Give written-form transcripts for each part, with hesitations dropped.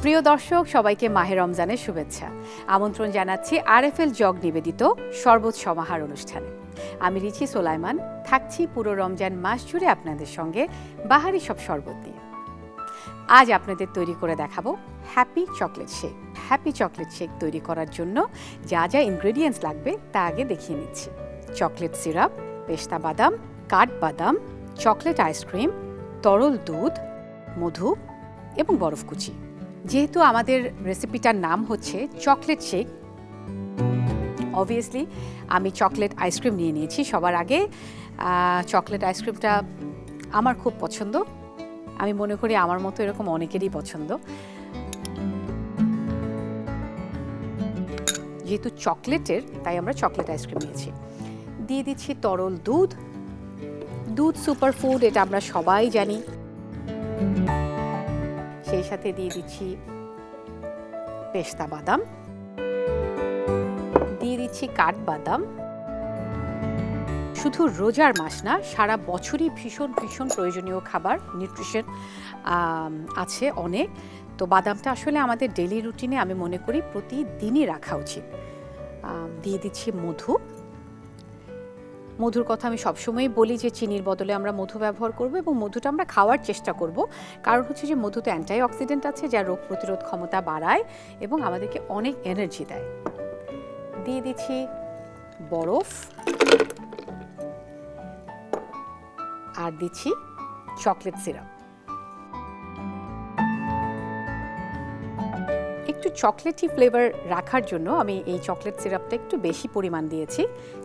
প্রিয় দর্শক, সবাইকে মাহে রমজানের শুভেচ্ছা। আমন্ত্রণ জানাচ্ছি আরএফএল জগ নিবেদিত শরবত সমাহার অনুষ্ঠানে। আমি রিচি সোলাইমান থাকছি পুরো রমজান মাস জুড়ে আপনাদের সঙ্গে বাহারি সব শরবত দিয়ে। আজ আপনাদের তৈরি করে দেখাবো happy chocolate shake. Happy chocolate shake তৈরি করার জন্য যা যা ইনগ্রেডিয়েন্টস লাগবে তা আগে দেখিয়ে নিচ্ছি। চকলেট সিরাপ, পেস্তা বাদাম, কাঠবাদাম, চকলেট আইসক্রিম, তরল দুধ, মধু এবং বরফ কুচি। যেহেতু আমাদের রেসিপিটার নাম হচ্ছে চকলেট শেক, অবভিয়াসলি আমি চকলেট আইসক্রিম নিয়ে নিয়েছি। সবার আগে চকলেট আইসক্রিমটা আমার খুব পছন্দ, আমি মনে করি আমার মতো এরকম অনেকেরই পছন্দ। যেহেতু চকলেটের, তাই আমরা চকলেট আইসক্রিম নিয়েছি। দিয়ে দিচ্ছি তরল দুধ। দুধ সুপার ফুড, এটা আমরা সবাই জানি। সেই সাথে দিয়ে দিচ্ছি পেস্তা বাদাম, দিয়ে দিচ্ছি কাঠবাদাম। শুধু রোজার মাস না, সারা বছরই ভীষণ ভীষণ প্রয়োজনীয় খাবার, নিউট্রিশন আছে অনেক। তো বাদামটা আসলে আমাদের ডেইলি রুটিনে আমি মনে করি প্রতিদিনই রাখা উচিত। দিয়ে দিচ্ছি মধু। মধুর কথা আমি সবসময়ই বলি যে চিনির বদলে আমরা মধু ব্যবহার করব এবং মধুটা আমরা খাওয়ার চেষ্টা করব, কারণ হচ্ছে যে মধুতে অ্যান্টি অক্সিডেন্ট আছে যা রোগ প্রতিরোধ ক্ষমতা বাড়ায় এবং আমাদেরকে অনেক এনার্জি দেয়। দিয়ে দিচ্ছি বরফ আর দিচ্ছি চকলেট সিরাপ। একটু চকলেটি ফ্লেভার রাখার জন্য আমি এই চকলেট সিরাপটা একটু বেশি পরিমাণ দিয়েছি।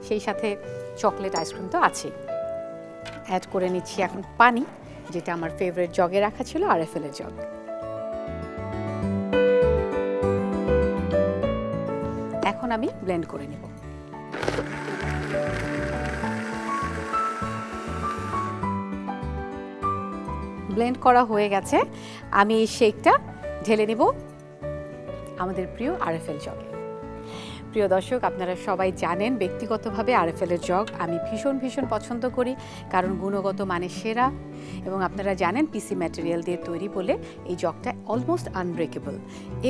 সেই সাথে চকলেট আইসক্রিম তো আছে। অ্যাড করে নিচ্ছি এখন পানি, যেটা আমার ফেভারিট জগে রাখা ছিল, আরএফএল এর জগ। এখন আমি ব্লেন্ড করে নেব। ব্লেন্ড করা হয়ে গেছে। আমি এই শেকটা ঢেলে নেব আমাদের প্রিয় আরএফএল জগে। প্রিয় দর্শক, আপনারা সবাই জানেন ব্যক্তিগতভাবে আরএফএল এর জগ আমি ভীষণ ভীষণ পছন্দ করি, কারণ গুণগত মানে সেরা এবং আপনারা জানেন পিসি ম্যাটেরিয়াল দিয়ে তৈরি বলে এই জগটা অলমোস্ট আনব্রেকেবল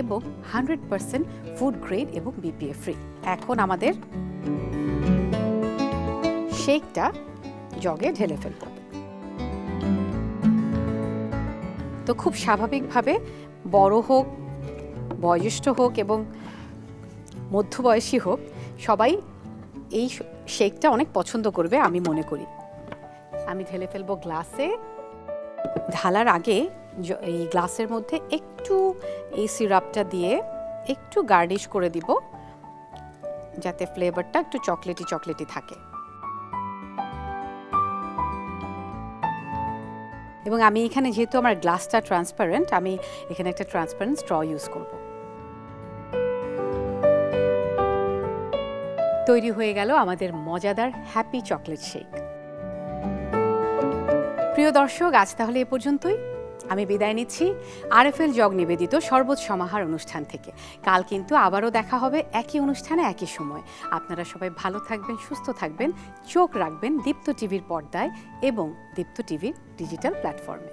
এবং 100% ফুড গ্রেড এবং বিপিএ ফ্রি। এখন আমাদের শেকটা জগে ঢেলে ফেলব। তো খুব স্বাভাবিকভাবে বড় হোক, বয়োজ্যেষ্ঠ হোক এবং মধ্যবয়সী হোক, সবাই এই শেকটা অনেক পছন্দ করবে আমি মনে করি। আমি ঢেলে ফেলবো গ্লাসে। ঢালার আগে এই গ্লাসের মধ্যে একটু এই সিরাপটা দিয়ে একটু গার্নিশ করে দিব, যাতে ফ্লেভারটা একটু চকলেটি চকলেটি থাকে। এবং আমি এখানে, যেহেতু আমার গ্লাসটা ট্রান্সপারেন্ট, আমি এখানে একটা ট্রান্সপারেন্ট স্ট্র ইউজ করব। তৈরি হয়ে গেল আমাদের মজাদার হ্যাপি চকলেট শেক। প্রিয় দর্শক, আজ তাহলে এ পর্যন্তই। আমি বিদায় নিচ্ছি আরএফএল জগ নিবেদিত শরবত সমাহার অনুষ্ঠান থেকে। কাল কিন্তু আবারও দেখা হবে একই অনুষ্ঠানে একই সময়। আপনারা সবাই ভালো থাকবেন, সুস্থ থাকবেন, চোখ রাখবেন দীপ্ত টিভির পর্দায় এবং দীপ্ত টিভির ডিজিটাল প্ল্যাটফর্মে।